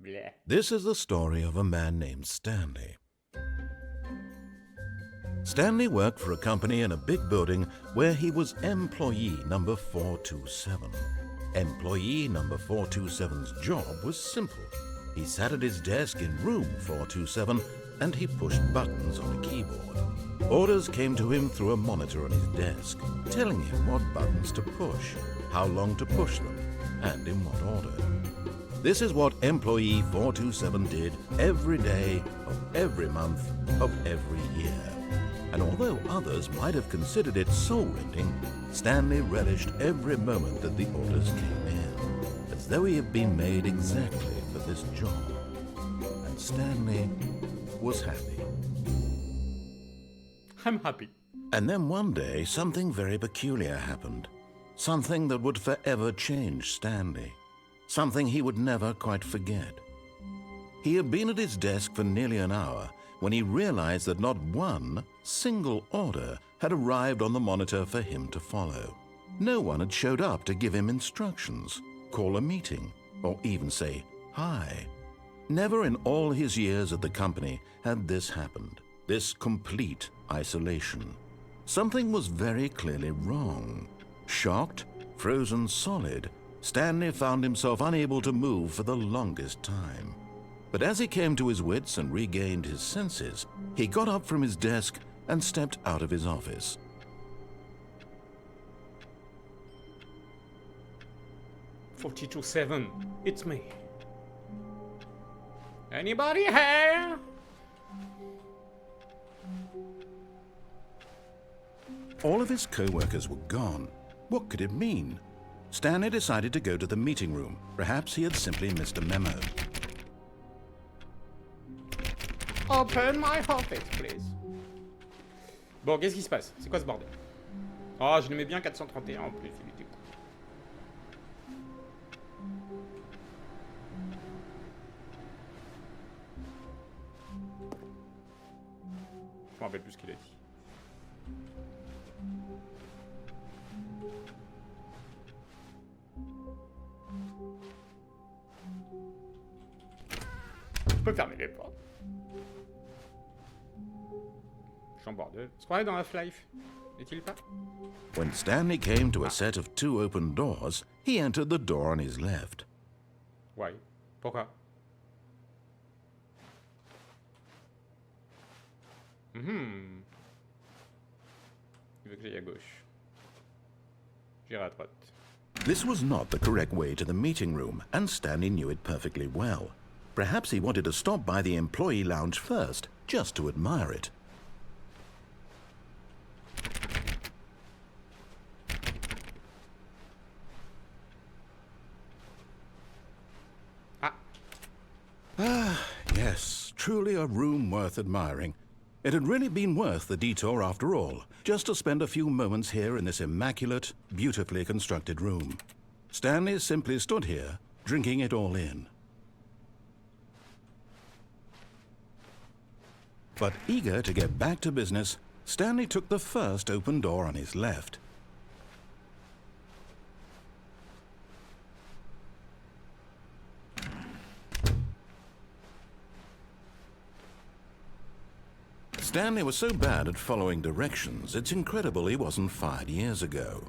Bleh. This is the story of a man named Stanley. Stanley worked for a company in a big building where he was employee number 427. Employee number 427's job was simple. He sat at his desk in room 427 and he pushed buttons on a keyboard. Orders came to him through a monitor on his desk, telling him what buttons to push, how long to push them, and in what order. This is what employee 427 did every day of every month of every year. And although others might have considered it soul-rending, Stanley relished every moment that the orders came in, as though he had been made exactly for this job. And Stanley was happy. I'm happy. And then one day, something very peculiar happened. Something that would forever change Stanley. Something he would never quite forget. He had been at his desk for nearly an hour when he realized that not one single order had arrived on the monitor for him to follow. No one had showed up to give him instructions, call a meeting, or even say hi. Never in all his years at the company had this happened, this complete isolation. Something was very clearly wrong. Shocked, frozen solid, Stanley found himself unable to move for the longest time. But as he came to his wits and regained his senses, he got up from his desk and stepped out of his office. "42-7, it's me. Anybody here?" All of his co-workers were gone. What could it mean? Stanley decided to go to the meeting room. Perhaps he had simply missed a memo. Open my office, please. Bon, qu'est-ce qui se passe? C'est quoi ce bordel? Oh, je l'aimais bien 431 en plus, il était cool. Je me rappelle plus ce qu'il a dit. Je peux fermer les portes. Je suis en bordel. Est-ce qu'on est dans Half-Life? N'est-il pas? When Stanley came to a set of 2 open doors, he entered the door on his left. Ouais. Pourquoi? Il veut que j'aille à gauche. J'irai à droite. This was not the correct way to the meeting room, and Stanley knew it perfectly well. Perhaps he wanted to stop by the employee lounge first, just to admire it. Yes, truly a room worth admiring. It had really been worth the detour after all, just to spend a few moments here in this immaculate, beautifully constructed room. Stanley simply stood here, drinking it all in. But eager to get back to business, Stanley took the first open door on his left. Stanley was so bad at following directions, it's incredible he wasn't fired years ago.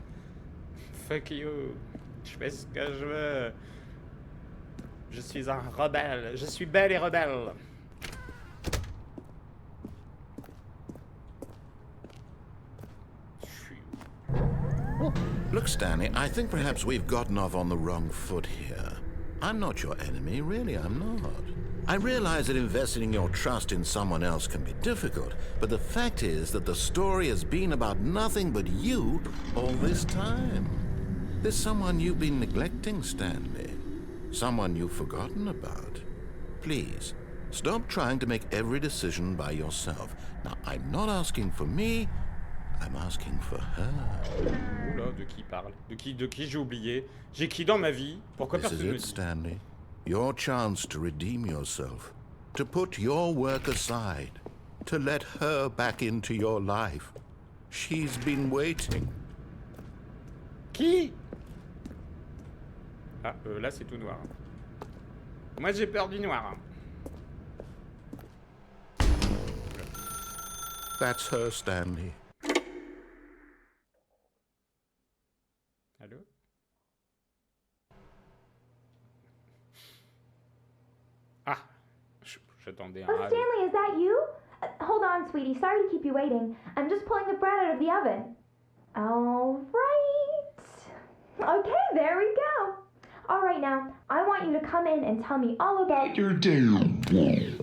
Fuck you. Je fais ce que je veux. Je suis un rebelle. Je suis belle et rebelle. Look, Stanley, I think perhaps we've gotten off on the wrong foot here. I'm not your enemy, really, I'm not. I realize that investing your trust in someone else can be difficult, but the fact is that the story has been about nothing but you all this time. There's someone you've been neglecting, Stanley. Someone you've forgotten about. Please, stop trying to make every decision by yourself. Now, I'm not asking for me, I'm asking for her. Oula, de qui il parle? De qui j'ai oublié? J'ai qui dans ma vie? Pourquoi This personne is me it, dit? Stanley. Your chance to redeem yourself. To put your work aside. To let her back into your life. She's been waiting. Qui? Ah, là c'est tout noir. Moi j'ai peur du noir. Hein. That's her, Stanley. Allô? Ah, j'attendais un Oh, rêve. Stanley, is that you? Hold on, sweetie. Sorry to keep you waiting. I'm just pulling the bread out of the oven. All right. Okay, there we go. All right, now, I want you to come in and tell me all about your day.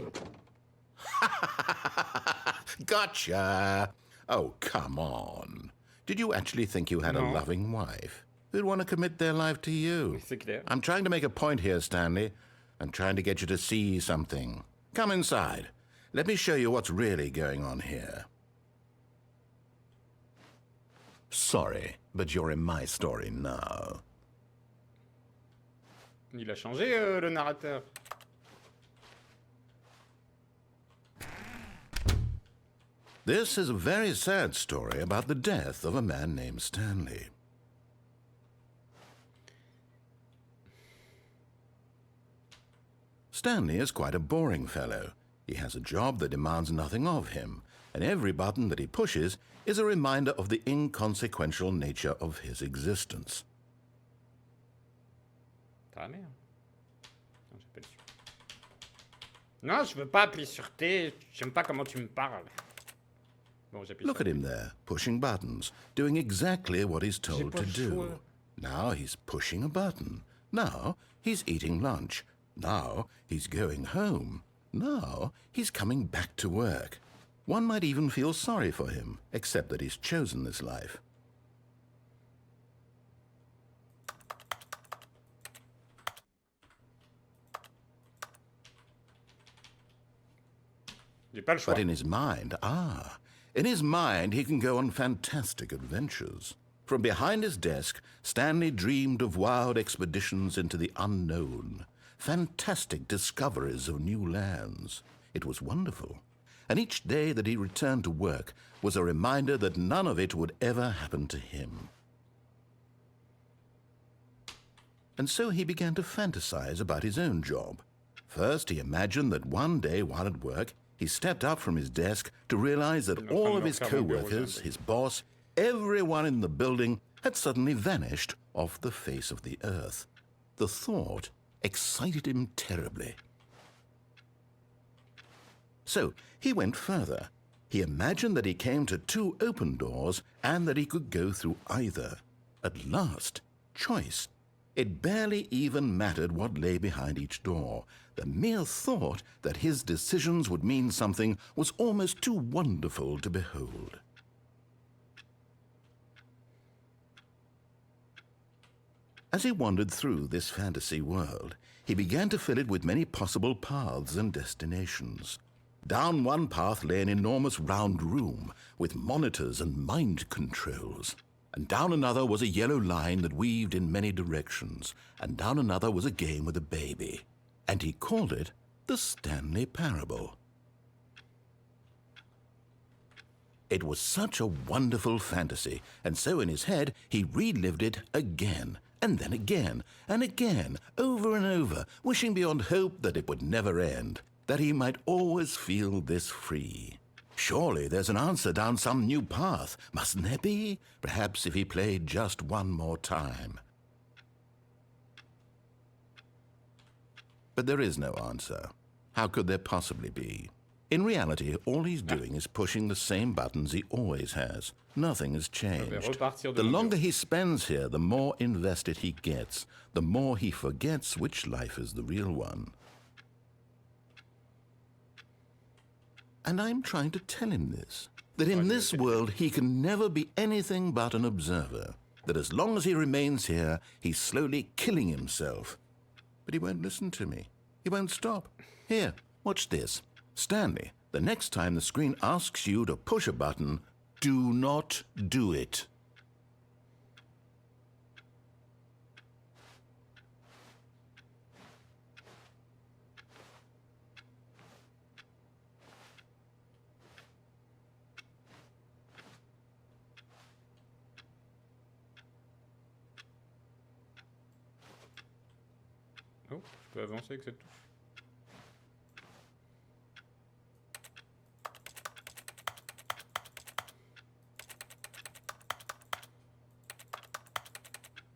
Gotcha! Oh, come on. Did you actually think you had a loving wife who'd want to commit their life to you? C'est clair. I'm trying to make a point here, Stanley. I'm trying to get you to see something. Come inside. Let me show you what's really going on here. Sorry, but you're in my story now. Il a changé le narrateur. This is a very sad story about the death of a man named Stanley. Stanley is quite a boring fellow. He has a job that demands nothing of him, and every button that he pushes is a reminder of the inconsequential nature of his existence. Ta mère. Non, j'appelle sur. Non, je veux pas appeler sur T. J'aime pas comment tu me parles. Bon, j'appuie Look sur at him there, pushing buttons, doing exactly what he's told to do. Now he's pushing a button. Now he's eating lunch. Now he's going home. Now he's coming back to work. One might even feel sorry for him, except that he's chosen this life. J'ai pas le choix. But in his mind, in his mind he can go on fantastic adventures. From behind his desk, Stanley dreamed of wild expeditions into the unknown, fantastic discoveries of new lands. It was wonderful. And each day that he returned to work was a reminder that none of it would ever happen to him. And so he began to fantasize about his own job. First, he imagined that one day while at work, he stepped up from his desk to realize that all of his co-workers, his boss, everyone in the building had suddenly vanished off the face of the earth. The thought excited him terribly. So he went further. He imagined that he came to two open doors and that he could go through either. At last, choice. It barely even mattered what lay behind each door. The mere thought that his decisions would mean something was almost too wonderful to behold. As he wandered through this fantasy world, he began to fill it with many possible paths and destinations. Down one path lay an enormous round room with monitors and mind controls. And down another was a yellow line that weaved in many directions. And down another was a game with a baby. And he called it the Stanley Parable. It was such a wonderful fantasy, and so in his head he relived it again, and then again, and again, over and over, wishing beyond hope that it would never end, that he might always feel this free. Surely there's an answer down some new path, mustn't there be? Perhaps if he played just one more time. But there is no answer. How could there possibly be? In reality, all he's doing is pushing the same buttons he always has. Nothing has changed. The longer he spends here, the more invested he gets, the more he forgets which life is the real one. And I'm trying to tell him this, that in this world he can never be anything but an observer, that as long as he remains here, he's slowly killing himself. But he won't listen to me. He won't stop. Here, watch this. Stanley, the next time the screen asks you to push a button, do not do it. Oh, peut avancer avec cette touche.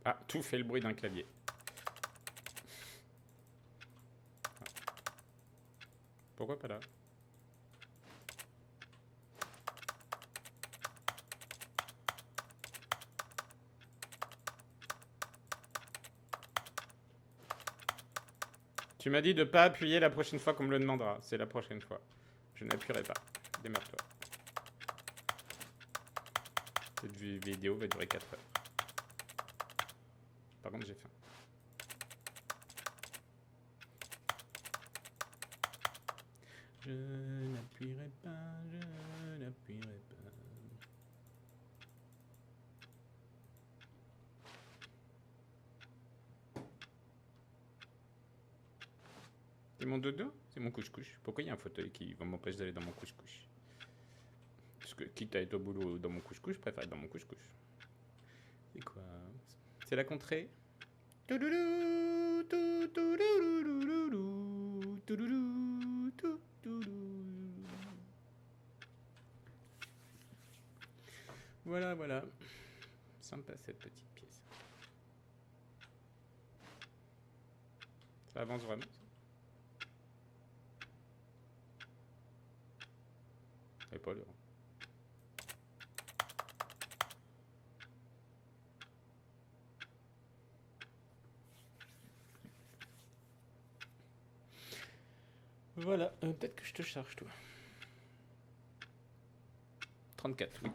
Ah, tout fait le bruit d'un clavier. Ah. Pourquoi pas là? Tu m'as dit de pas appuyer la prochaine fois qu'on me le demandera. C'est la prochaine fois. Je n'appuierai pas. Démerde-toi. Cette vidéo va durer 4 heures. Par contre, j'ai faim. Je n'appuierai pas, je n'appuierai pas. C'est mon dodo? C'est mon couche-couche. Pourquoi il y a un fauteuil qui va m'empêcher d'aller dans mon couche-couche? Parce que quitte à être au boulot dans mon couche-couche, je préfère être dans mon couche-couche. C'est quoi? C'est la contrée? Voilà, voilà. Sympa cette petite pièce. Ça avance vraiment, ça? Et pas l'heure. Voilà, peut-être que je te charge, toi. 34, oui.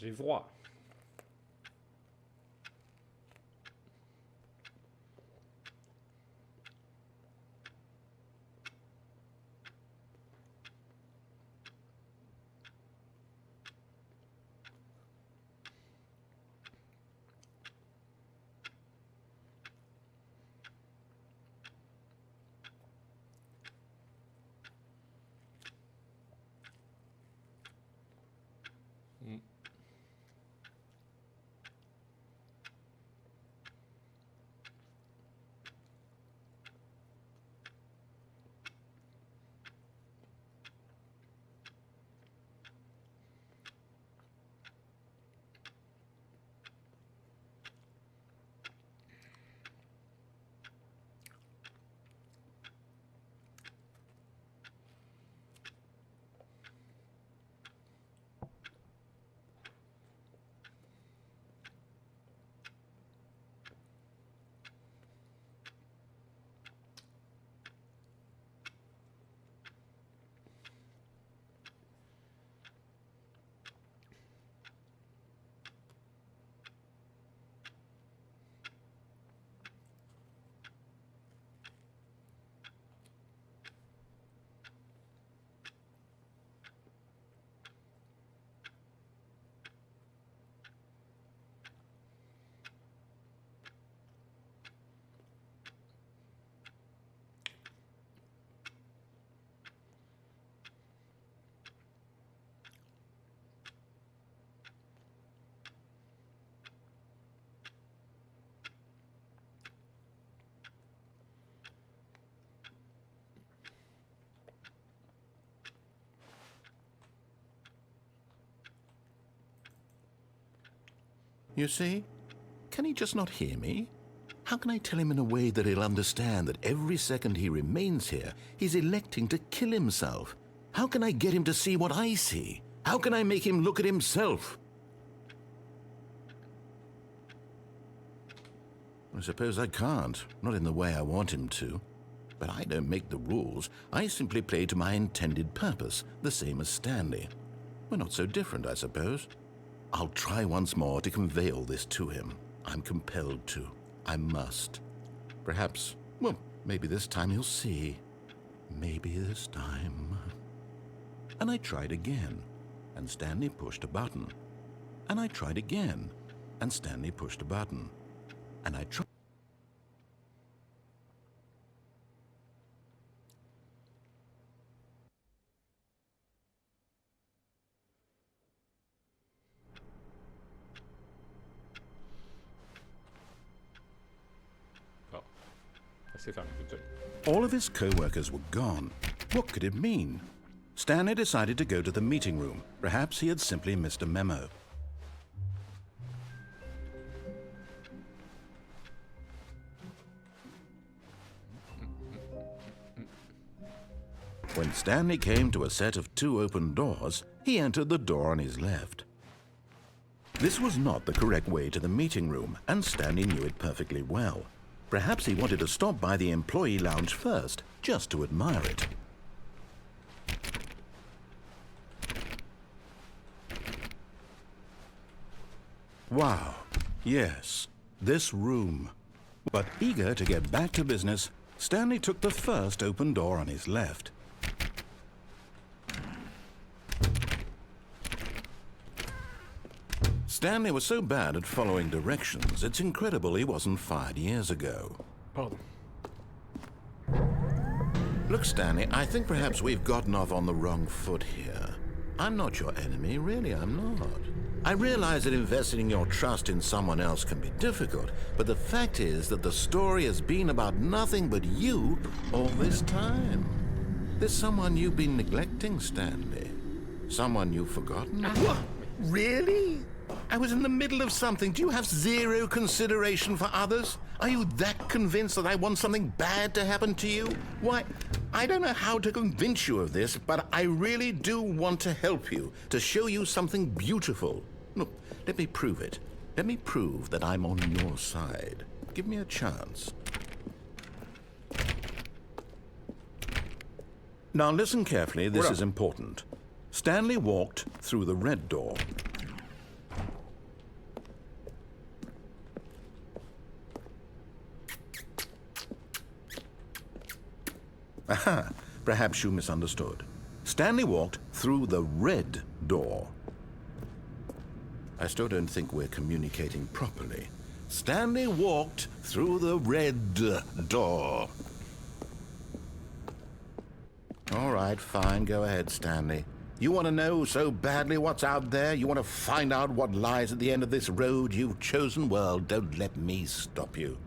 J'ai froid. You see? Can he just not hear me? How can I tell him in a way that he'll understand that every second he remains here, he's electing to kill himself? How can I get him to see what I see? How can I make him look at himself? I suppose I can't, not in the way I want him to. But I don't make the rules. I simply play to my intended purpose, the same as Stanley. We're not so different, I suppose. I'll try once more to convey all this to him. I'm compelled to. I must. Perhaps, well, maybe this time he'll see. Maybe this time. And I tried again, and Stanley pushed a button. And I tried again, and Stanley pushed a button. And I tried. Oh, c'est fermé tout seul. All of his co-workers were gone. What could it mean? Stanley decided to go to the meeting room. Perhaps he had simply missed a memo. When Stanley came to a set of 2 open doors, he entered the door on his left. This was not the correct way to the meeting room, and Stanley knew it perfectly well. Perhaps he wanted to stop by the employee lounge first, just to admire it. Wow, yes, this room. But eager to get back to business, Stanley took the first open door on his left. Stanley was so bad at following directions, it's incredible he wasn't fired years ago. Pardon. Look, Stanley, I think perhaps we've gotten off on the wrong foot here. I'm not your enemy, really, I'm not. I realize that investing your trust in someone else can be difficult, but the fact is that the story has been about nothing but you all this time. There's someone you've been neglecting, Stanley. Someone you've forgotten. What? Really? I was in the middle of something. Do you have zero consideration for others? Are you that convinced that I want something bad to happen to you? Why, I don't know how to convince you of this, but I really do want to help you, to show you something beautiful. Look, let me prove it. Let me prove that I'm on your side. Give me a chance. Now listen carefully, this is important. Stanley walked through the red door. Aha, perhaps you misunderstood. Stanley walked through the red door. I still don't think we're communicating properly. Stanley walked through the red door. All right, fine, go ahead, Stanley. You want to know so badly what's out there? You want to find out what lies at the end of this road you've chosen? Well, don't let me stop you.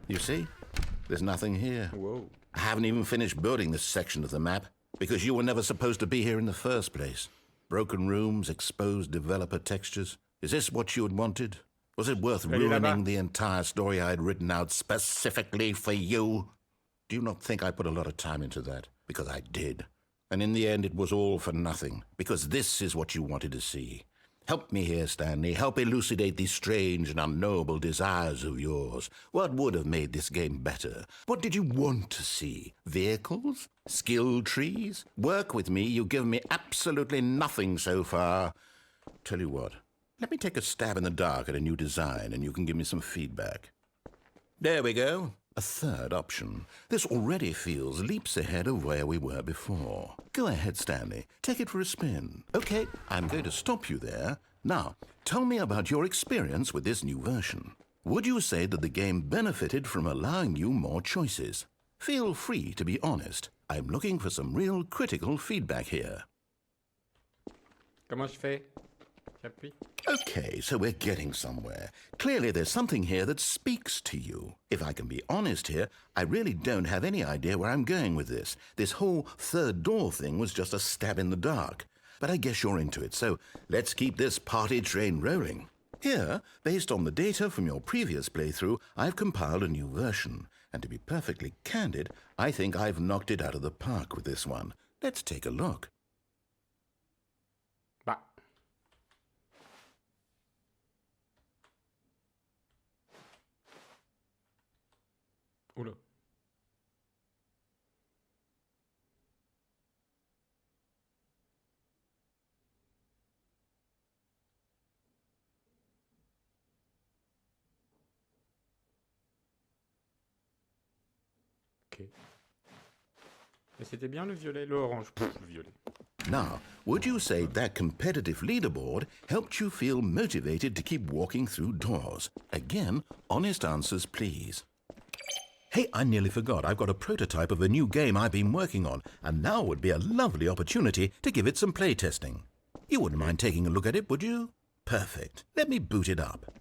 You see? There's nothing here. Whoa. I haven't even finished building this section of the map, because you were never supposed to be here in the first place. Broken rooms, exposed developer textures. Is this what you had wanted? Was it worth ruining the entire story I had written out specifically for you? Do you not think I put a lot of time into that? Because I did. And in the end, it was all for nothing, because this is what you wanted to see. Help me here, Stanley. Help elucidate these strange and unknowable desires of yours. What would have made this game better? What did you want to see? Vehicles? Skill trees? Work with me. You've given me absolutely nothing so far. Tell you what, let me take a stab in the dark at a new design, and you can give me some feedback. There we go. A third option. This already feels leaps ahead of where we were before. Go ahead, Stanley. Take it for a spin. Okay, I'm going to stop you there. Now, tell me about your experience with this new version. Would you say that the game benefited from allowing you more choices? Feel free to be honest. I'm looking for some real critical feedback here. Comment je fais? J'appuie. Okay, so we're getting somewhere. Clearly there's something here that speaks to you. If I can be honest here, I really don't have any idea where I'm going with this. This whole third door thing was just a stab in the dark. But I guess you're into it, so let's keep this party train rolling. Here, based on the data from your previous playthrough, I've compiled a new version. And to be perfectly candid, I think I've knocked it out of the park with this one. Let's take a look. Bah. Oula. Ok. Mais c'était bien le violet, le orange. Pff, le violet. Now, would you say that competitive leaderboard helped you feel motivated to keep walking through doors? Again, honest answers, please. Hey, I nearly forgot. I've got a prototype of a new game I've been working on, and now would be a lovely opportunity to give it some playtesting. You wouldn't mind taking a look at it, would you? Perfect. Let me boot it up.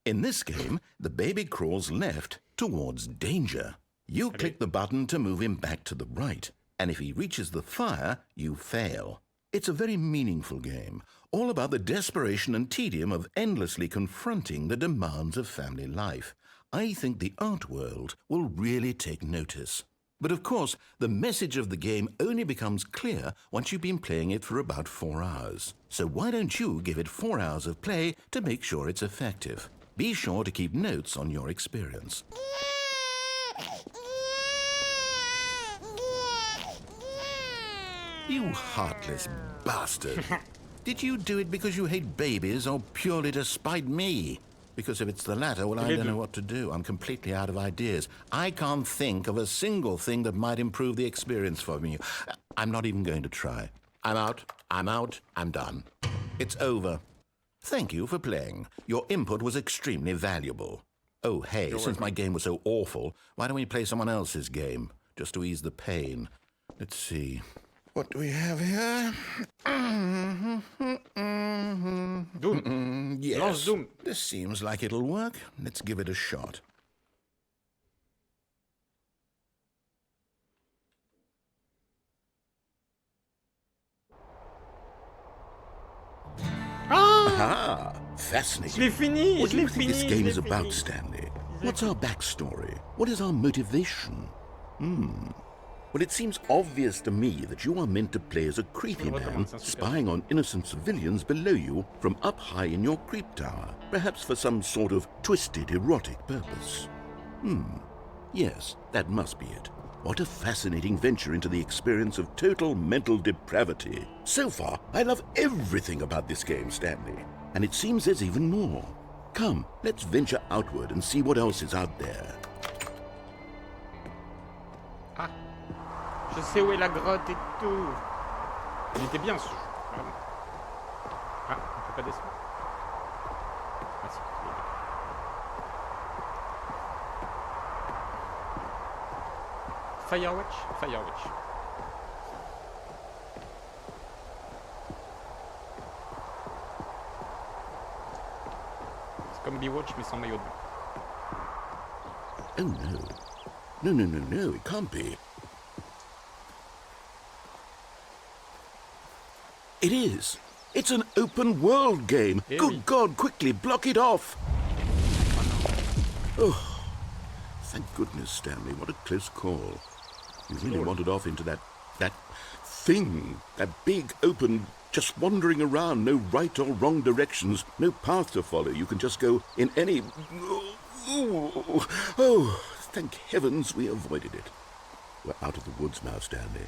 In this game, the baby crawls left towards danger. You click the button to move him back to the right, and if he reaches the fire, you fail. It's a very meaningful game, all about the desperation and tedium of endlessly confronting the demands of family life. I think the art world will really take notice. But of course, the message of the game only becomes clear once you've been playing it for about 4 hours. So why don't you give it 4 hours of play to make sure it's effective? Be sure to keep notes on your experience. You heartless bastard. Did you do it because you hate babies or purely to spite me? Because if it's the latter, well, I don't know what to do. I'm completely out of ideas. I can't think of a single thing that might improve the experience for me. I'm not even going to try. I'm out, I'm done. It's over. Thank you for playing. Your input was extremely valuable. Oh, hey, since my game was so awful, why don't we play someone else's game, just to ease the pain? Let's see. What do we have here? Doom. Yes, Lance Doom. this seems like it'll work. Let's give it a shot. Ah, fascinating. Je l'ai fini. What do you think this game is about, Stanley? What's our backstory? What is our motivation? Well, it seems obvious to me that you are meant to play as a creepy man spying on innocent civilians below you from up high in your creep tower, perhaps for some sort of twisted, erotic purpose. Yes, that must be it. What a fascinating venture into the experience of total mental depravity. So far, I love everything about this game, Stanley. And it seems there's even more. Come, let's venture outward and see what else is out there. Ah, je sais où est la grotte et tout. Il était bien sûr. Ah, on peut pas descendre. Ah si, il est bien. Firewatch. C'est comme Bewatch mais sans maillot de bain. Oh no. No, it can't be. It is. It's an open world game. Good God, quickly, block it off. Oh, thank goodness, Stanley. What a close call. You really wandered off into that thing. That big, open, just wandering around. No right or wrong directions. No path to follow. You can just go in any... Oh, thank heavens we avoided it. We're out of the woods now, Stanley.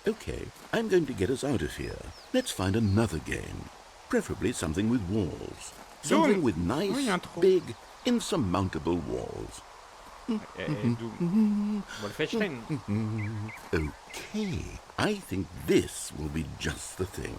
Okay, I'm going to get us out of here. Let's find another game. Preferably something with walls. Something with nice, big, insurmountable walls. Wolfenstein. Okay, I think this will be just the thing.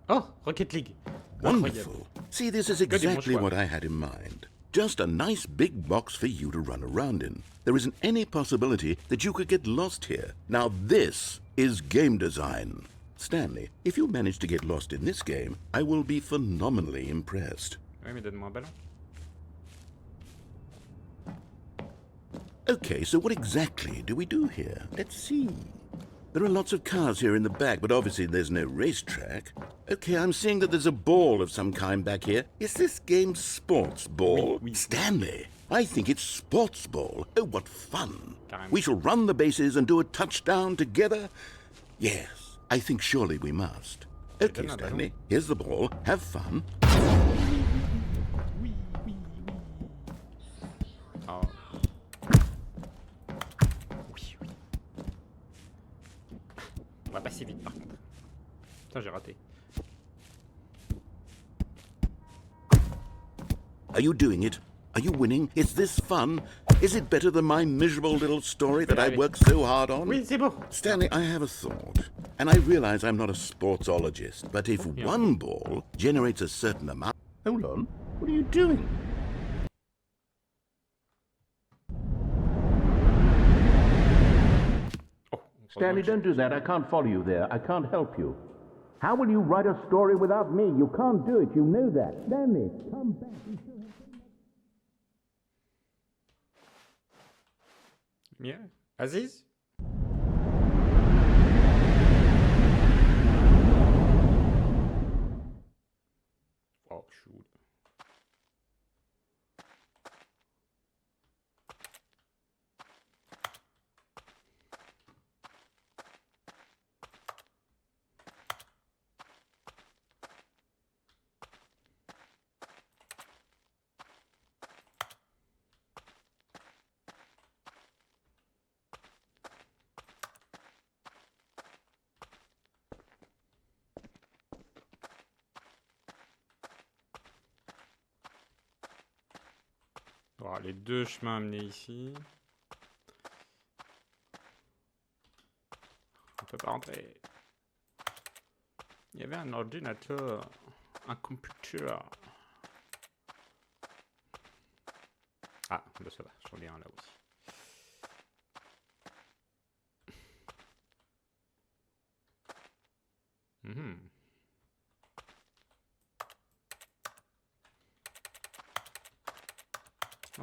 Oh, Rocket League. Wonderful. See, this is exactly what I had in mind. Just a nice big box for you to run around in. There isn't any possibility that you could get lost here. Now this is game design. Stanley, if you manage to get lost in this game, I will be phenomenally impressed. Oui, mais donne-moi un ballon. Okay, so what exactly do we do here? Let's see. There are lots of cars here in the back, but obviously there's no racetrack. Okay, I'm seeing that there's a ball of some kind back here. Is this game sports ball? Oui. Stanley, I think it's sports ball. Oh, what fun. Carrément. We shall run the bases and do a touchdown together. Yes, I think surely we must. Okay, donne un Stanley, here's the ball. Have fun. Oh. Oui, oui. On va passer vite par contre. Putain, j'ai raté. Are you doing it? Are you winning? Is this fun? Is it better than my miserable little story that I worked so hard on? Oui, c'est bon. Stanley, I have a thought. And I realize I'm not a sportsologist, but if one ball generates a certain amount... Hold on. What are you doing? Oh, Stanley, don't do that. I can't follow you there. I can't help you. How will you write a story without me? You can't do it. You know that. Stanley, come back. Yeah. Aziz? Oh, shoot. Bon, les deux chemins amenés ici. On peut pas rentrer. Il y avait un ordinateur, un computer. Ah, ben ça va, j'en ai un là aussi.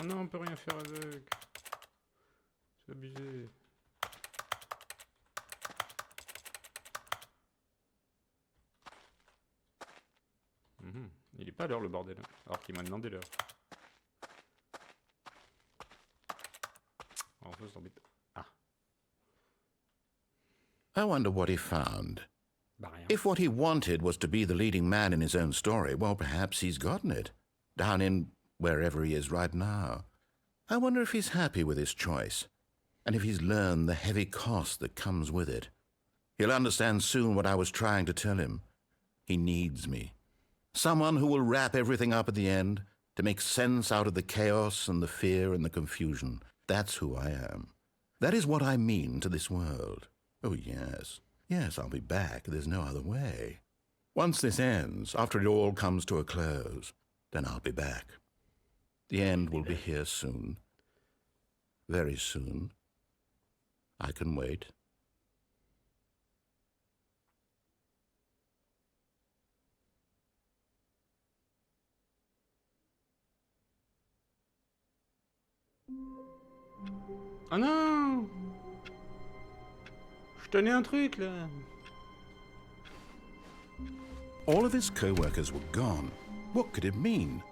Oh non, on peut rien faire avec. C'est abusé. Il est pas à l'heure le bordel, alors qu'il m'a demandé l'heure. Alors ça s'embête. Ah. I wonder what he found. Bah rien. If what he wanted was to be the leading man in his own story, well, perhaps he's gotten it. Down in wherever he is right now. I wonder if he's happy with his choice, and if he's learned the heavy cost that comes with it. He'll understand soon what I was trying to tell him. He needs me. Someone who will wrap everything up at the end, to make sense out of the chaos and the fear and the confusion. That's who I am. That is what I mean to this world. Oh, yes. Yes, I'll be back. There's no other way. Once this ends, after it all comes to a close, then I'll be back. The end will be here soon. Very soon. I can wait. Oh non! Je tenais un truc là. All of his co-workers were gone. What could it mean?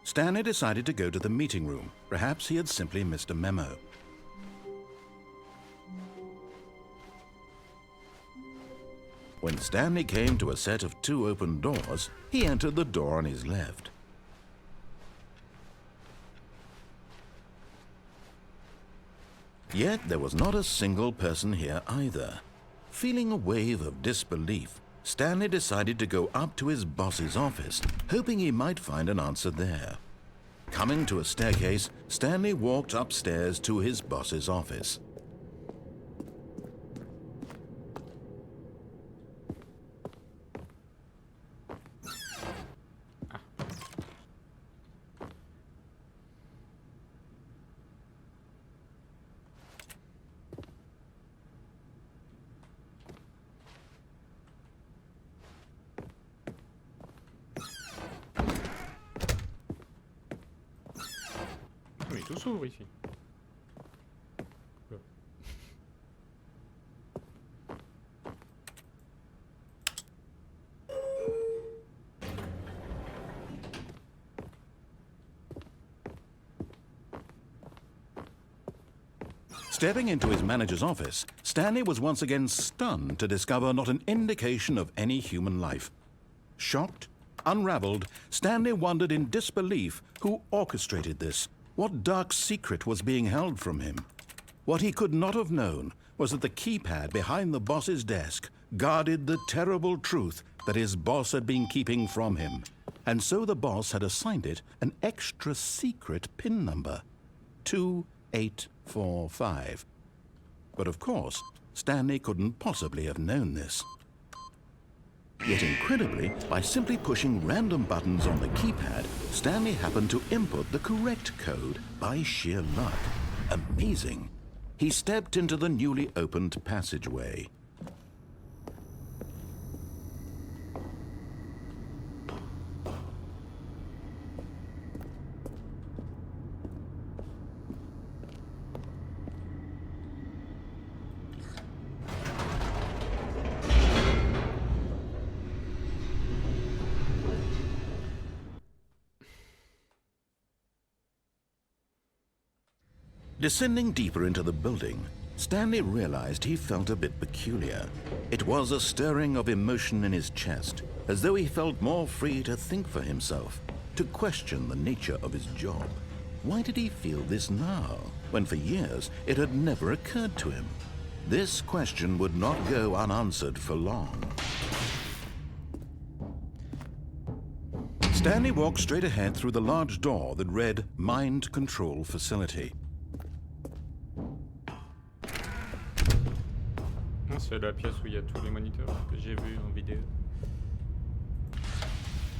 Stanley decided to go to the meeting room. Perhaps he had simply missed a memo. When Stanley came to a set of 2 open doors, he entered the door on his left. Yet there was not a single person here either. Feeling a wave of disbelief, Stanley decided to go up to his boss's office, hoping he might find an answer there. Coming to a staircase, Stanley walked upstairs to his boss's office. Oui, tout s'ouvre ici. Stepping into his manager's office, Stanley was once again stunned to discover not an indication of any human life. Shocked, unraveled, Stanley wondered in disbelief who orchestrated this, what dark secret was being held from him. What he could not have known was that the keypad behind the boss's desk guarded the terrible truth that his boss had been keeping from him. And so the boss had assigned it an extra secret PIN number, 2845. But of course, Stanley couldn't possibly have known this. Yet incredibly, by simply pushing random buttons on the keypad, Stanley happened to input the correct code by sheer luck. Amazing. He stepped into the newly opened passageway. Descending deeper into the building, Stanley realized he felt a bit peculiar. It was a stirring of emotion in his chest, as though he felt more free to think for himself, to question the nature of his job. Why did he feel this now, when for years it had never occurred to him? This question would not go unanswered for long. Stanley walked straight ahead through the large door that read Mind Control Facility. C'est la pièce où il y a tous les moniteurs que j'ai vus en vidéo.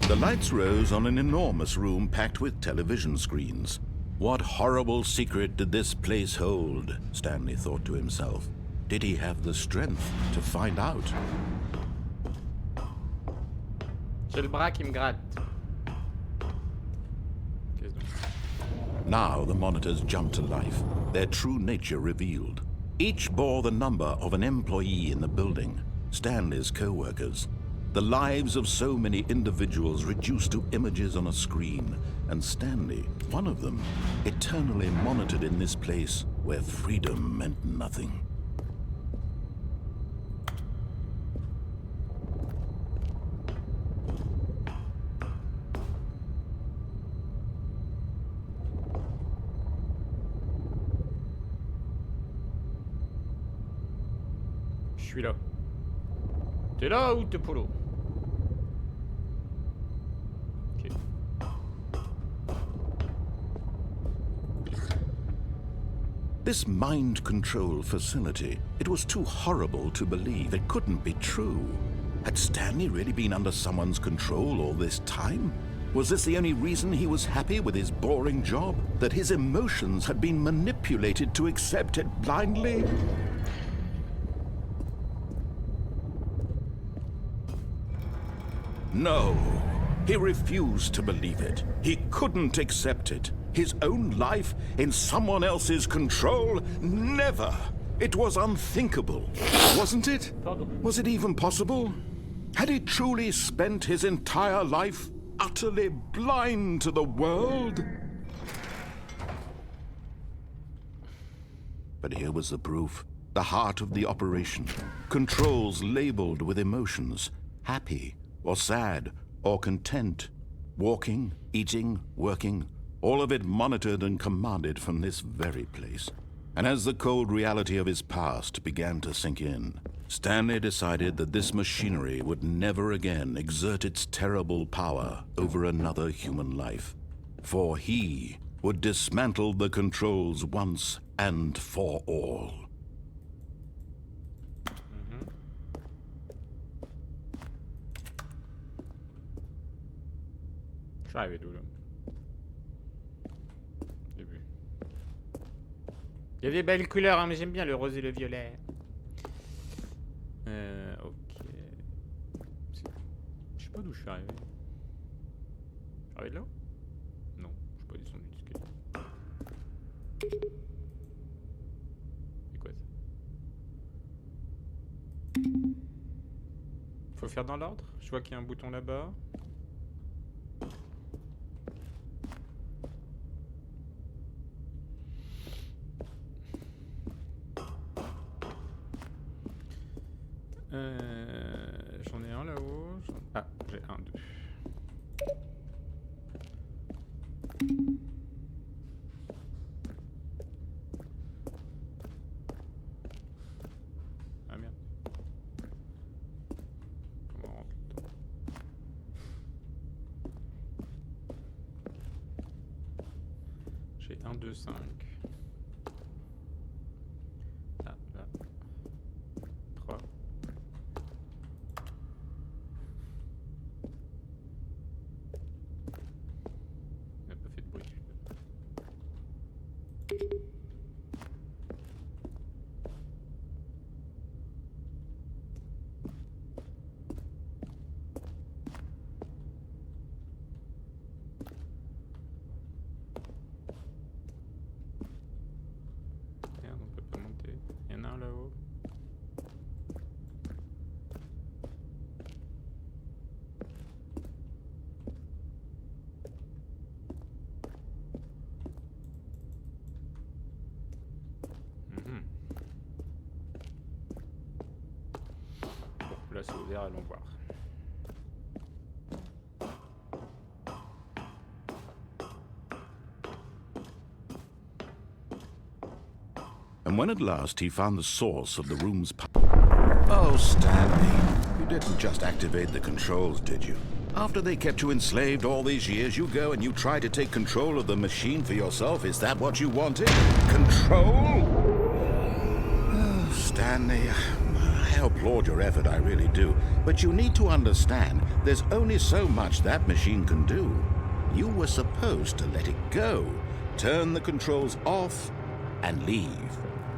The lights rose on an enormous room packed with television screens. What horrible secret did this place hold? Stanley thought to himself. Did he have the strength to find out? J'ai le bras qui me gratte. Qu'est-ce donc? Now the monitors jumped to life, their true nature revealed. Each bore the number of an employee in the building, Stanley's co-workers. The lives of so many individuals reduced to images on a screen, and Stanley, one of them, eternally monitored in this place where freedom meant nothing. Je suis là. T'es là ou t'es pas là? Ok. This mind control facility, it was too horrible to believe. It couldn't be true. Had Stanley really been under someone's control all this time? Was this the only reason he was happy with his boring job? That his emotions had been manipulated to accept it blindly? No, he refused to believe it. He couldn't accept it. His own life in someone else's control? Never! It was unthinkable, wasn't it? Was it even possible? Had he truly spent his entire life utterly blind to the world? But here was the proof. The heart of the operation. Controls labeled with emotions. Happy, or sad, or content, walking, eating, working, all of it monitored and commanded from this very place. And as the cold reality of his past began to sink in, Stanley decided that this machinery would never again exert its terrible power over another human life, for he would dismantle the controls once and for all. J'arrive d'où là? Début. Il y a des belles couleurs, hein, mais j'aime bien le rose et le violet. Ok. Je sais pas d'où je suis arrivé. Je suis arrivé de là? Non, je suis pas descendu du escalier. C'est quoi ça? Faut faire dans l'ordre? Je vois qu'il y a un bouton là-bas. 1, 2, 5. Là, là. 3. Il n'a pas fait de bruit. Merde, on peut pas monter. Il y en a un là-haut. Mhm. Bon, là c'est ouvert, allons voir. And when at last he found the source of the room's Oh, Stanley, you didn't just activate the controls, did you? After they kept you enslaved all these years, you go and you try to take control of the machine for yourself. Is that what you wanted? Control? Oh, Stanley, I applaud your effort, I really do. But you need to understand, there's only so much that machine can do. You were supposed to let it go, turn the controls off, and leave.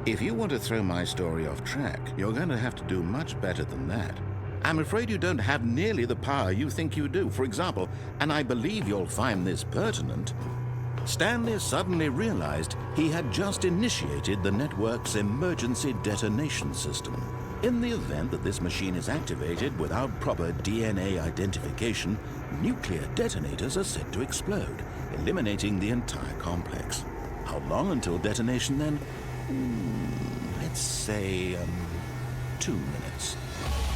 If you want to throw my story off track, you're going to have to do much better than that. I'm afraid you don't have nearly the power you think you do. For example, and I believe you'll find this pertinent, Stanley suddenly realized he had just initiated the network's emergency detonation system. In the event that this machine is activated without proper DNA identification, nuclear detonators are said to explode, eliminating the entire complex. How long until detonation then? Let's say 2 minutes.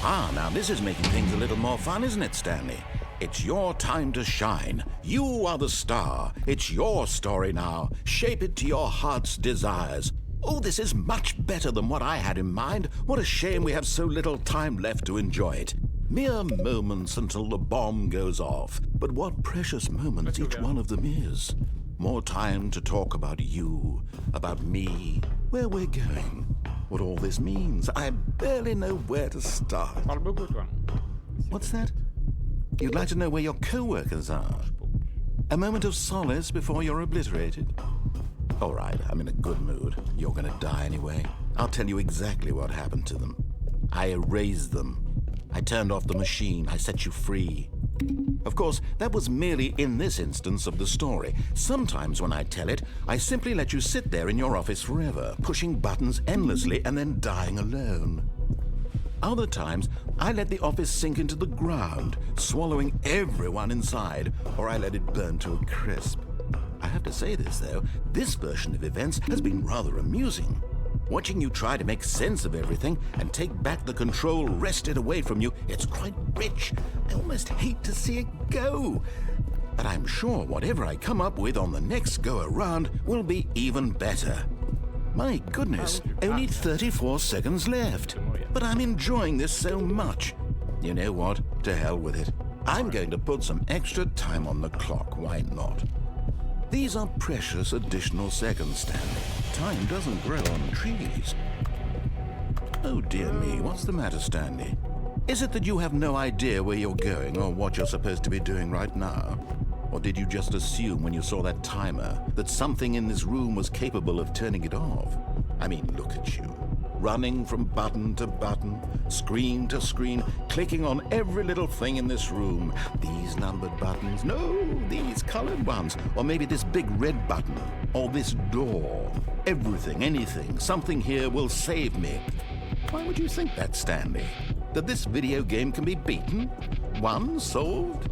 Ah, now this is making things a little more fun, isn't it, Stanley? It's your time to shine. You are the star. It's your story now. Shape it to your heart's desires. Oh, this is much better than what I had in mind. What a shame we have so little time left to enjoy it. Mere moments until the bomb goes off. But what precious moments each one of them is. More time to talk about you, about me, where we're going, what all this means. I barely know where to start. Parle beaucoup, toi. What's that? You'd like to know where your co-workers are? A moment of solace before you're obliterated? All right, I'm in a good mood. You're gonna die anyway. I'll tell you exactly what happened to them. I erased them. I turned off the machine. I set you free. Of course, that was merely in this instance of the story. Sometimes when I tell it, I simply let you sit there in your office forever, pushing buttons endlessly and then dying alone. Other times, I let the office sink into the ground, swallowing everyone inside, or I let it burn to a crisp. I have to say this, though, this version of events has been rather amusing. Watching you try to make sense of everything and take back the control wrested away from you, it's quite rich. I almost hate to see it go. But I'm sure whatever I come up with on the next go-around will be even better. My goodness, only 34 seconds left. But I'm enjoying this so much. You know what? To hell with it. I'm going to put some extra time on the clock, why not? These are precious additional seconds, Stanley. Time doesn't grow on trees. Oh dear me, what's the matter, Stanley? Is it that you have no idea where you're going or what you're supposed to be doing right now? Or did you just assume when you saw that timer that something in this room was capable of turning it off? I mean, look at you. Running from button to button, screen to screen, clicking on every little thing in this room. These numbered buttons, no, these colored ones. Or maybe this big red button, or this door. Everything, anything, something here will save me. Why would you think that, Stanley? That this video game can be beaten? Won? Solved?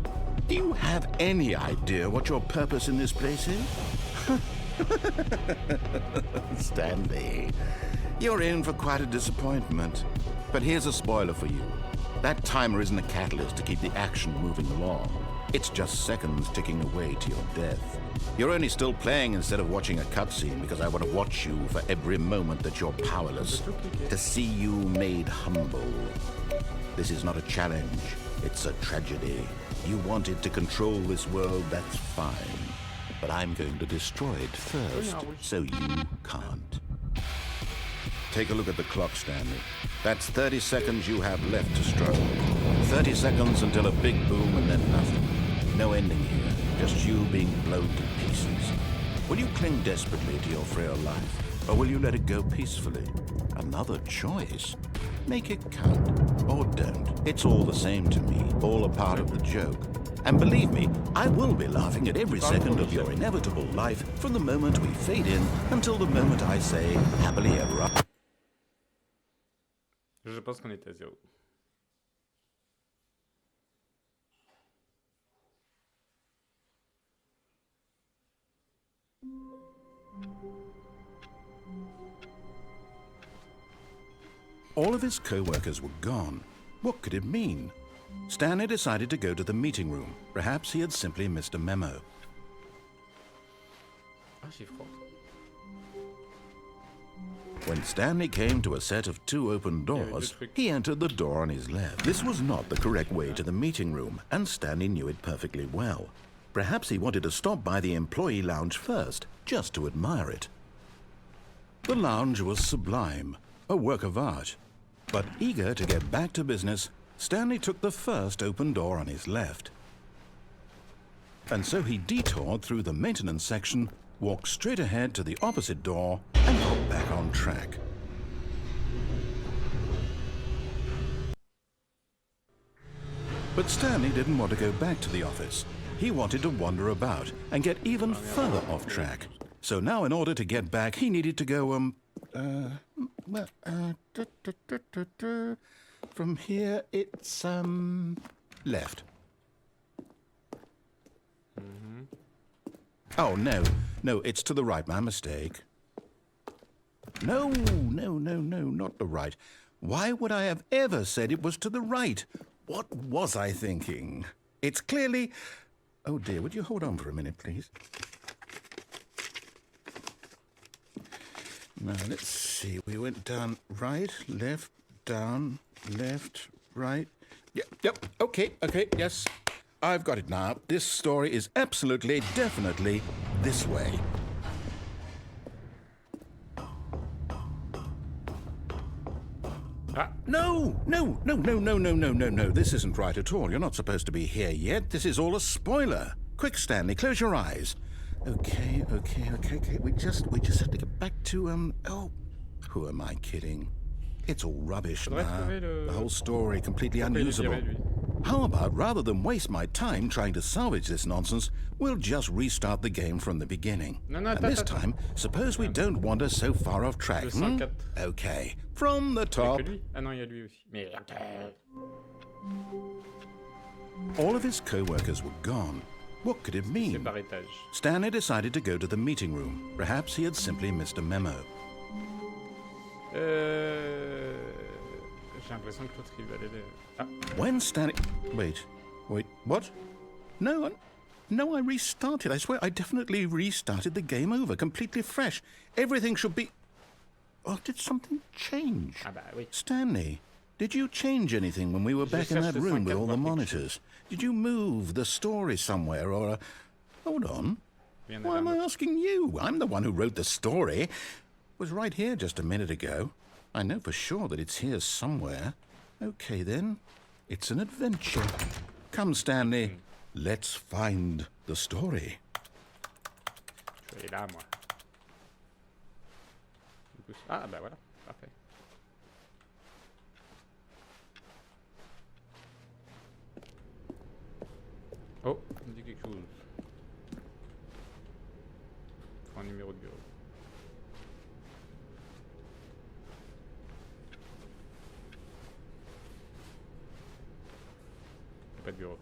Do you have any idea what your purpose in this place is? Stanley, you're in for quite a disappointment. But here's a spoiler for you. That timer isn't a catalyst to keep the action moving along. It's just seconds ticking away to your death. You're only still playing instead of watching a cutscene because I want to watch you for every moment that you're powerless, to see you made humble. This is not a challenge, it's a tragedy. You wanted to control this world, that's fine. but I'm going to destroy it first, so you can't. Take a look at the clock, Stanley. That's 30 seconds you have left to struggle. 30 seconds until a big boom and then nothing. No ending here, just you being blown to pieces. Will you cling desperately to your frail life, or will you let it go peacefully? Another choice. Make it count, or don't. It's all the same to me, all a part of the joke. And believe me, I will be laughing at every second of your inevitable life from the moment we fade in until the moment I say, happily ever after. Je pense qu'on est à 0. All of his co-workers were gone. What could it mean? Stanley decided to go to the meeting room. Perhaps he had simply missed a memo. Ah, j'ai froid. When Stanley came to a set of 2 open doors, he entered the door on his left. This was not the correct way to the meeting room, and Stanley knew it perfectly well. Perhaps he wanted to stop by the employee lounge first, just to admire it. The lounge was sublime, a work of art. But eager to get back to business, Stanley took the first open door on his left. And so he detoured through the maintenance section, walked straight ahead to the opposite door, and got back on track. But Stanley didn't want to go back to the office. He wanted to wander about and get even further off track. So now in order to get back, he needed to go, from here, it's, left. Oh, no, it's to the right, my mistake. No, not the right. Why would I have ever said it was to the right? What was I thinking? It's clearly... Oh, dear, would you hold on for a minute, please? Now, let's see. We went down, right, left, down, left, right. Yep, okay, yes. I've got it now. This story is absolutely, definitely this way. Ah. No. This isn't right at all. You're not supposed to be here yet. This is all a spoiler. Quick, Stanley, close your eyes. Okay. We just have to get back to, oh, who am I kidding? It's all rubbish now. The whole story completely unusable. How about, rather than waste my time trying to salvage this nonsense, we'll just restart the game from the beginning. And this time, suppose we don't wander so far off track, Okay, from the top. Ah non, il y a lui aussi. Merde. All of his co-workers were gone. What could it mean? C'est par étage. Stanley decided to go to the meeting room. Perhaps he had simply missed a memo. J'ai l'impression que l'autre il va aller... Ah. When Stanley... Wait, what? No, I restarted. I swear, I definitely restarted the game over, completely fresh. Everything should be... Oh, did something change? Ah bah oui. Stanley, did you change anything when we were back in that room with all the monitors? Did you move the story somewhere, or... Hold on. Why am I asking you? I'm the one who wrote the story. It was right here just a minute ago. I know for sure that it's here somewhere. Okay, then. It's an adventure. Come, Stanley. Let's find the story. Je vais aller là, moi. Ah, bah voilà. Parfait. Oh, il me dit quelque chose. Faut un numéro de bureau. Pas de bureau.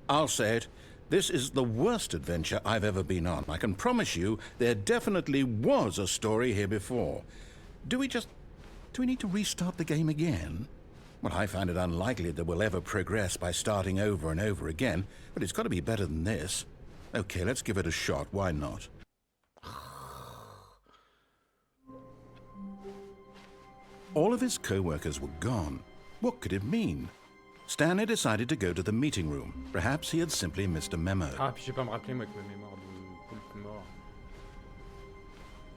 I'll say it. This is the worst adventure I've ever been on. I can promise you there definitely was a story here before. Do we need to restart the game again? Well, I find it unlikely that we'll ever progress by starting over and over again, but it's got to be better than this. Okay, let's give it a shot. Why not? All of his co-workers were gone. What could it mean? Stanley decided to go to the meeting room. Perhaps he had simply missed a memo. Ah, puis je vais pas me rappeler, moi, avec ma mémoire de poulpe mort.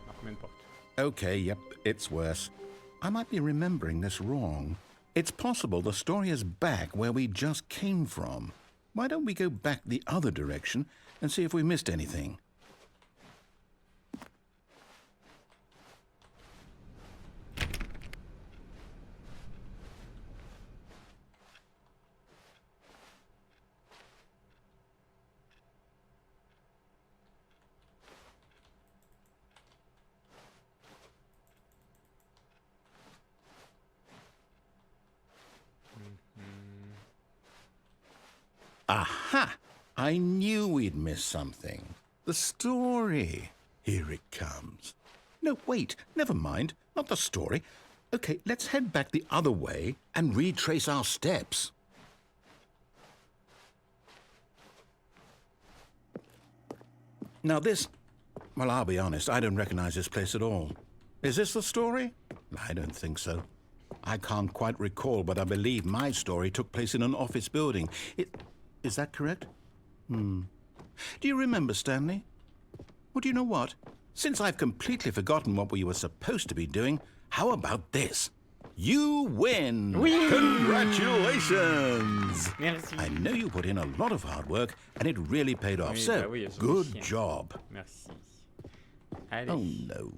Ah, combien de portes? Okay, yep, it's worse. I might be remembering this wrong. It's possible the story is back where we just came from. Why don't we go back the other direction and see if we missed anything? Aha! I knew we'd miss something. The story. Here it comes. No, wait, never mind. Not the story. Okay, let's head back the other way and retrace our steps. Now this... Well, I'll be honest, I don't recognize this place at all. Is this the story? I don't think so. I can't quite recall, but I believe my story took place in an office building. Is that correct? Do you remember, Stanley? Well, do you know what? Since I've completely forgotten what we were supposed to be doing, how about this? You win! Oui! Congratulations! Merci. I know you put in a lot of hard work, and it really paid off. Oui, So, bah oui, elles sont good chiennes. job. Merci. Allez. Oh, no.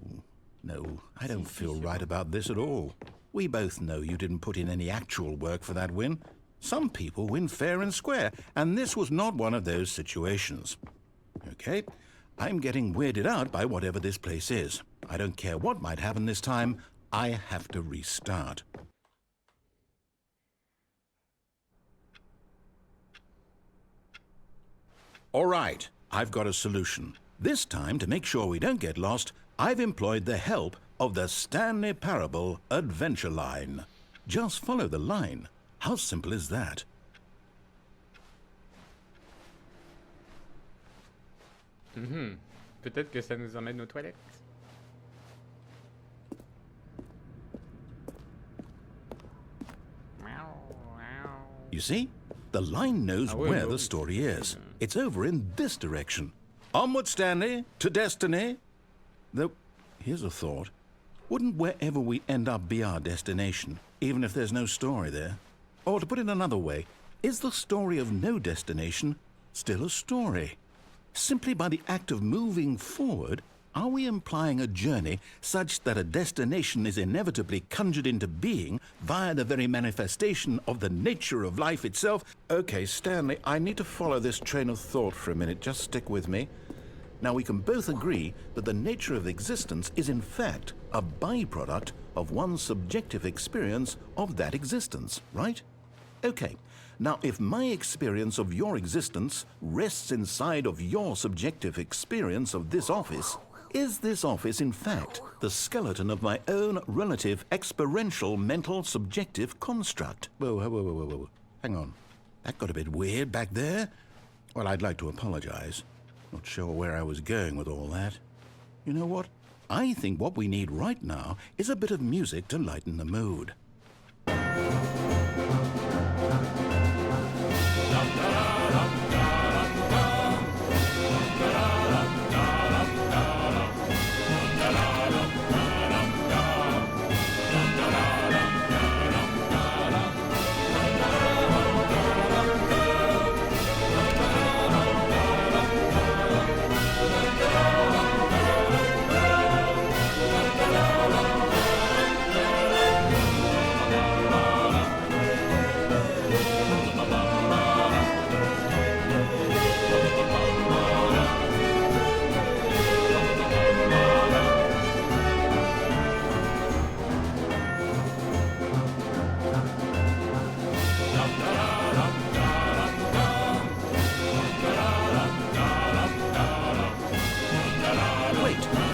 No, I don't Si, feel c'est right bon. about this at all. We both know you didn't put in any actual work for that win. Some people win fair and square, and this was not one of those situations. Okay, I'm getting weirded out by whatever this place is. I don't care what might happen this time, I have to restart. All right, I've got a solution. This time, to make sure we don't get lost, I've employed the help of the Stanley Parable adventure line. Just follow the line. How simple is that? Peut-être que ça nous emmène aux toilettes. You see? The line knows Ah ouais, where bah the oui. story is. It's over in this direction. Onward, Stanley, to destiny. Though, here's a thought. Wouldn't wherever we end up be our destination, even if there's no story there? Or to put it another way, is the story of no destination still a story? Simply by the act of moving forward, are we implying a journey such that a destination is inevitably conjured into being via the very manifestation of the nature of life itself? Okay, Stanley, I need to follow this train of thought for a minute. Just stick with me. Now, we can both agree that the nature of existence is in fact a byproduct of one's subjective experience of that existence, right? Okay, now if my experience of your existence rests inside of your subjective experience of this office, is this office in fact the skeleton of my own relative experiential mental subjective construct? Whoa. Hang on. That got a bit weird back there. Well, I'd like to apologize. Not sure where I was going with all that. You know what? I think what we need right now is a bit of music to lighten the mood.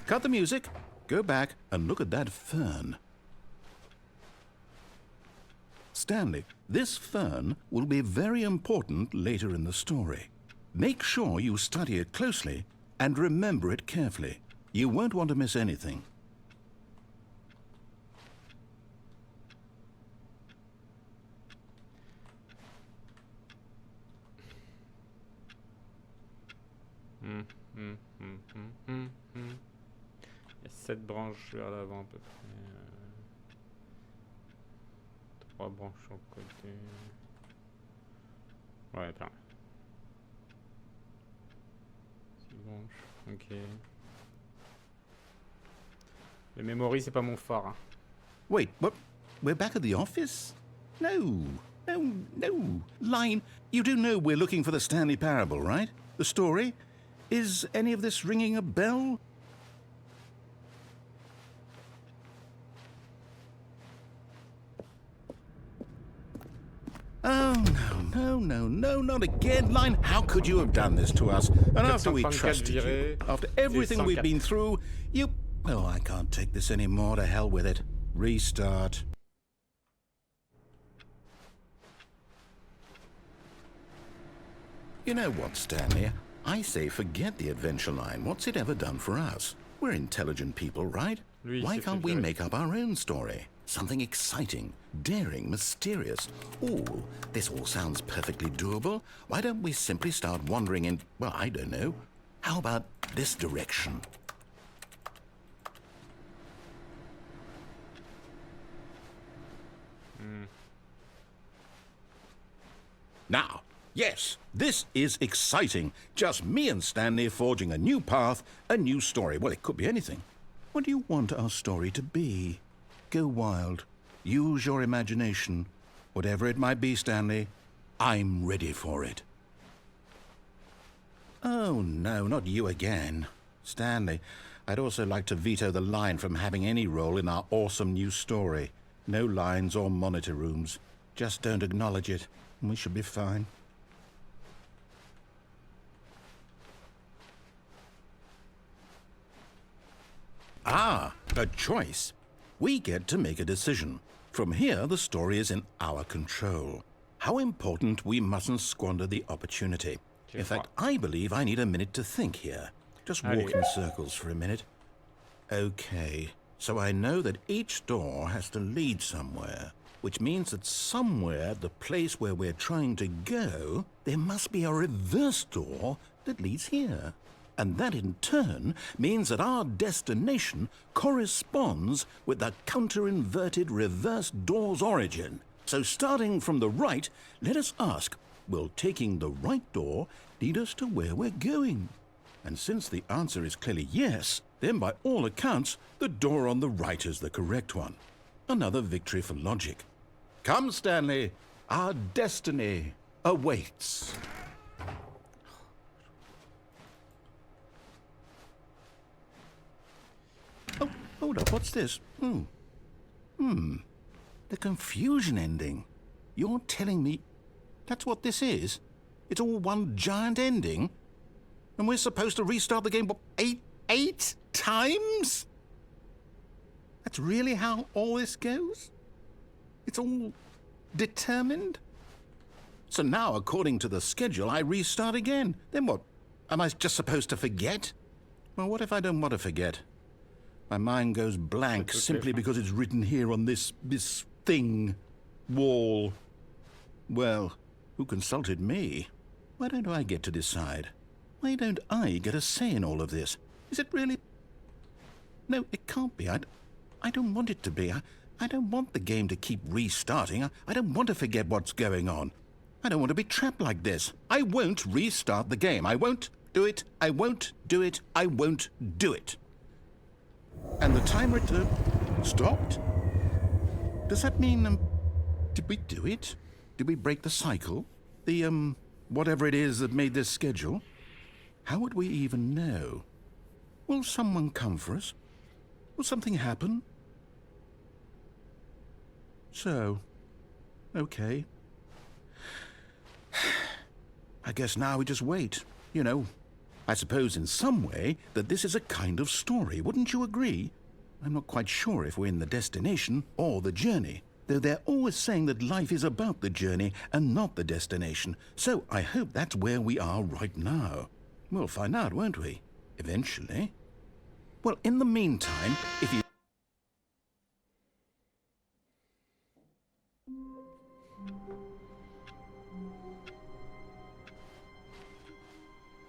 Cut the music, go back and look at that fern. Stanley, this fern will be very important later in the story. Make sure you study it closely and remember it carefully. You won't want to miss anything. 7 branches vers l'avant à peu près. 3 branches sur le côté. Ouais, attends. 6 branches, ok. Le memory, c'est pas mon fort. Hein. Wait, what? We're back at the office? No. Line, you do know we're looking for the Stanley Parable, right? The story? Is any of this ringing a bell? Oh, no, not again, Line. How could you have done this to us? And after we trusted you, after everything we've been through, you... Oh, I can't take this anymore. To hell with it. Restart. You know what, Stanley? I say forget the adventure line. What's it ever done for us? We're intelligent people, right? Why can't we make up our own story? Something exciting, daring, mysterious. Ooh, this all sounds perfectly doable. Why don't we simply start wandering in, well, I don't know. How about this direction? Now, yes, this is exciting. Just me and Stanley forging a new path, a new story. Well, it could be anything. What do you want our story to be? Go wild. Use your imagination. Whatever it might be, Stanley, I'm ready for it. Oh, no, not you again. Stanley, I'd also like to veto the line from having any role in our awesome new story. No lines or monitor rooms. Just don't acknowledge it, and we should be fine. Ah, a choice. We get to make a decision. From here, the story is in our control. How important we mustn't squander the opportunity. In fact, I believe I need a minute to think here. Just walk in circles for a minute. Okay, so I know that each door has to lead somewhere, which means that somewhere, the place where we're trying to go, there must be a reverse door that leads here. And that in turn means that our destination corresponds with the counter-inverted reverse door's origin. So starting from the right, let us ask, will taking the right door lead us to where we're going? And since the answer is clearly yes, then by all accounts, the door on the right is the correct one. Another victory for logic. Come, Stanley, our destiny awaits. Oh, hold up, what's this? The confusion ending. You're telling me that's what this is? It's all one giant ending? And we're supposed to restart the game, what, eight times? That's really how all this goes? It's all determined? So now, according to the schedule, I restart again. Then what? Am I just supposed to forget? Well, what if I don't want to forget? My mind goes blank simply because it's written here on this thing, wall. Well, who consulted me? Why don't I get to decide? Why don't I get a say in all of this? Is it really? No, it can't be. I don't want it to be. I don't want the game to keep restarting. I don't want to forget what's going on. I don't want to be trapped like this. I won't restart the game. I won't do it. I won't do it. I won't do it. And the timer stopped? Does that mean, did we do it? Did we break the cycle? The, whatever it is that made this schedule? How would we even know? Will someone come for us? Will something happen? So, okay. I guess now we just wait, you know. I suppose in some way that this is a kind of story, wouldn't you agree? I'm not quite sure if we're in the destination or the journey, though they're always saying that life is about the journey and not the destination, so I hope that's where we are right now. We'll find out, won't we? Eventually. Well, in the meantime, if you...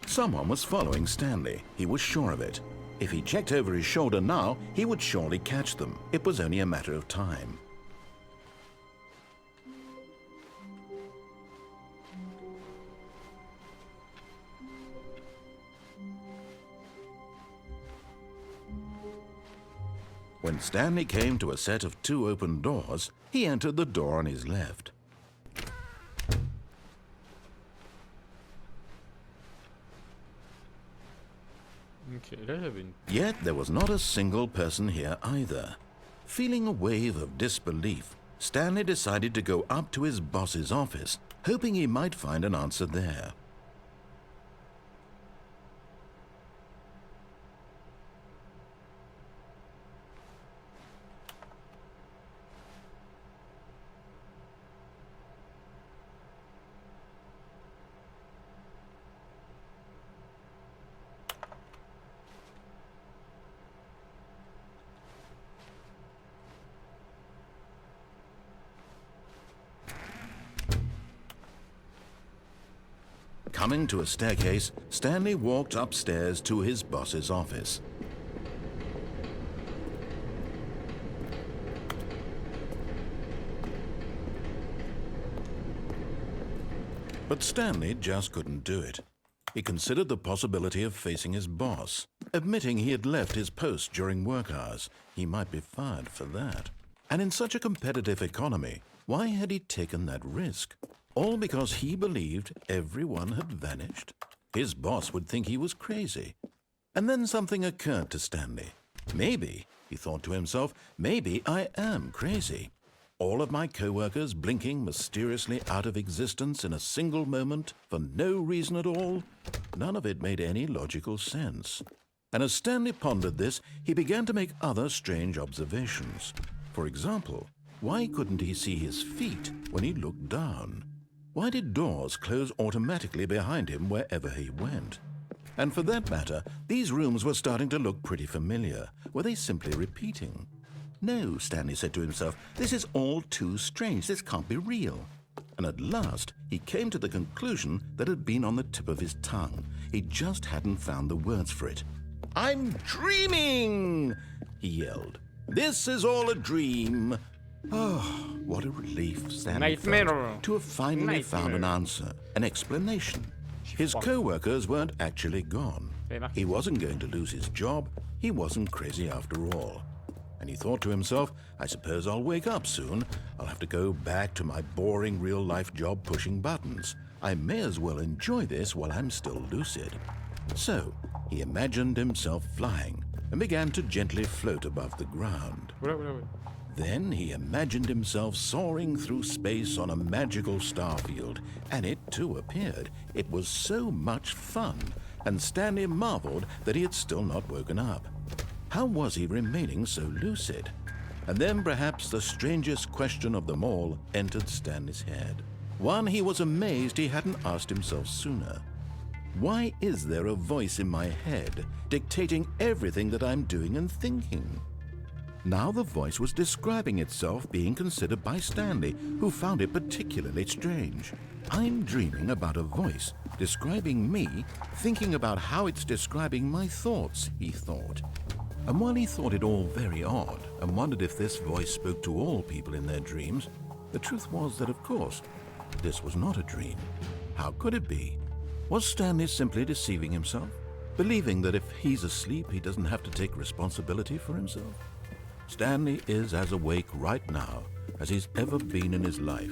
Someone was following Stanley. He was sure of it. If he checked over his shoulder now, he would surely catch them. It was only a matter of time. When Stanley came to a set of 2 open doors, he entered the door on his left. Ok, là j'avais une... Yet there was not a single person here either. Feeling a wave of disbelief, Stanley decided to go up to his boss's office, hoping he might find an answer there. Coming to a staircase, Stanley walked upstairs to his boss's office. But Stanley just couldn't do it. He considered the possibility of facing his boss. Admitting he had left his post during work hours, he might be fired for that. And in such a competitive economy, why had he taken that risk? All because he believed everyone had vanished? His boss would think he was crazy. And then something occurred to Stanley. Maybe, he thought to himself, maybe I am crazy. All of my co-workers blinking mysteriously out of existence in a single moment for no reason at all? None of it made any logical sense. And as Stanley pondered this, he began to make other strange observations. For example, why couldn't he see his feet when he looked down? Why did doors close automatically behind him wherever he went? And for that matter, these rooms were starting to look pretty familiar. Were they simply repeating? No, Stanley said to himself, this is all too strange. This can't be real. And at last, he came to the conclusion that had been on the tip of his tongue. He just hadn't found the words for it. I'm dreaming, he yelled. This is all a dream. Oh, what a relief Stanley felt to have finally found an answer, an explanation. His co-workers weren't actually gone. He wasn't going to lose his job. He wasn't crazy after all. And he thought to himself, I suppose I'll wake up soon. I'll have to go back to my boring real-life job pushing buttons. I may as well enjoy this while I'm still lucid. So, he imagined himself flying and began to gently float above the ground. Then he imagined himself soaring through space on a magical starfield, and it too appeared. It was so much fun, and Stanley marveled that he had still not woken up. How was he remaining so lucid? And then perhaps the strangest question of them all entered Stanley's head. One he was amazed he hadn't asked himself sooner. Why is there a voice in my head dictating everything that I'm doing and thinking? Now the voice was describing itself being considered by Stanley, who found it particularly strange. I'm dreaming about a voice describing me, thinking about how it's describing my thoughts, he thought. And while he thought it all very odd and wondered if this voice spoke to all people in their dreams, the truth was that, of course, this was not a dream. How could it be? Was Stanley simply deceiving himself, believing that if he's asleep, he doesn't have to take responsibility for himself? Stanley is as awake right now as he's ever been in his life.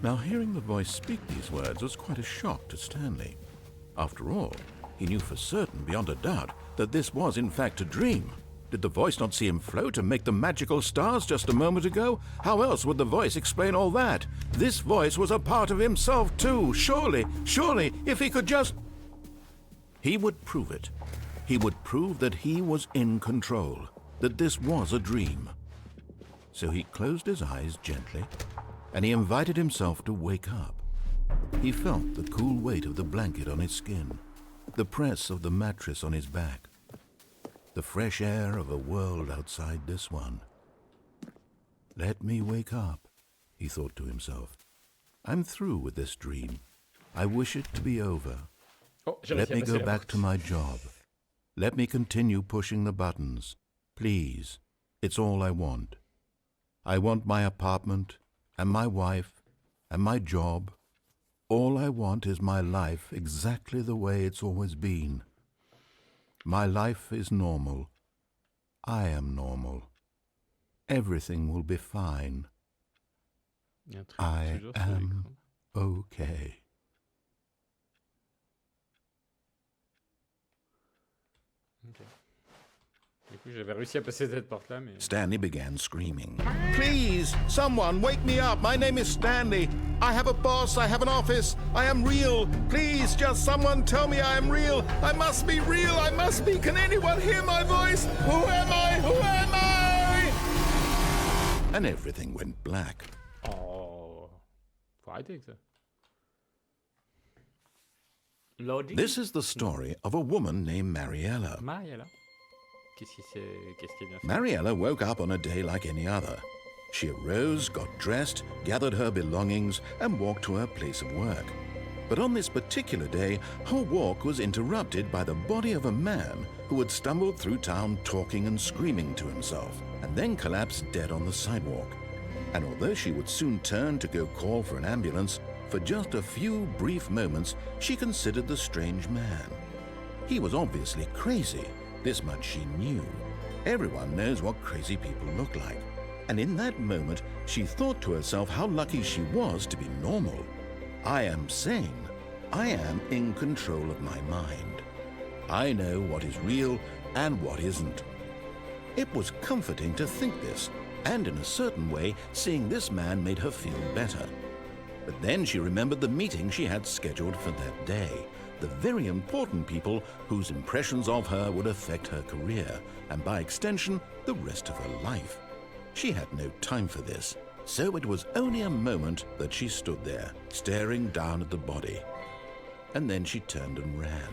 Now, hearing the voice speak these words was quite a shock to Stanley. After all, he knew for certain, beyond a doubt, that this was in fact a dream. Did the voice not see him float and make the magical stars just a moment ago? How else would the voice explain all that? This voice was a part of himself too. Surely, if he could just... He would prove it. He would prove that he was in control, that this was a dream. So he closed his eyes gently, and he invited himself to wake up. He felt the cool weight of the blanket on his skin, the press of the mattress on his back, the fresh air of a world outside this one. Let me wake up, he thought to himself. I'm through with this dream. I wish it to be over. Oh, Let me go back to my job. Let me continue pushing the buttons. Please. It's all I want. I want my apartment, and my wife, and my job. All I want is my life exactly the way it's always been. My life is normal. I am normal. Everything will be fine. Il y a un truc I toujours sur am l'écran. okay. Ok. Du coup, j'avais réussi à passer cette porte-là, mais... Stanley began screaming. Please, someone, wake me up. My name is Stanley. I have a boss. I have an office. I am real. Please, just someone tell me I am real. I must be real. I must be. Can anyone hear my voice? Who am I? Who am I? And everything went black. Oh... Faut arrêter avec ça. Loading. This is the story of a woman named Mariella. Mariella. Qu'est-ce qui est bien fait? Mariella woke up on a day like any other. She arose, got dressed, gathered her belongings, and walked to her place of work. But on this particular day, her walk was interrupted by the body of a man who had stumbled through town talking and screaming to himself, and then collapsed dead on the sidewalk. And although she would soon turn to go call for an ambulance, for just a few brief moments she considered the strange man. He was obviously crazy. This much she knew. Everyone knows what crazy people look like. And in that moment, she thought to herself how lucky she was to be normal. I am sane. I am in control of my mind. I know what is real and what isn't. It was comforting to think this, and in a certain way, seeing this man made her feel better. But then she remembered the meeting she had scheduled for that day. The very important people whose impressions of her would affect her career, and by extension, the rest of her life. She had no time for this, so it was only a moment that she stood there, staring down at the body. And then she turned and ran.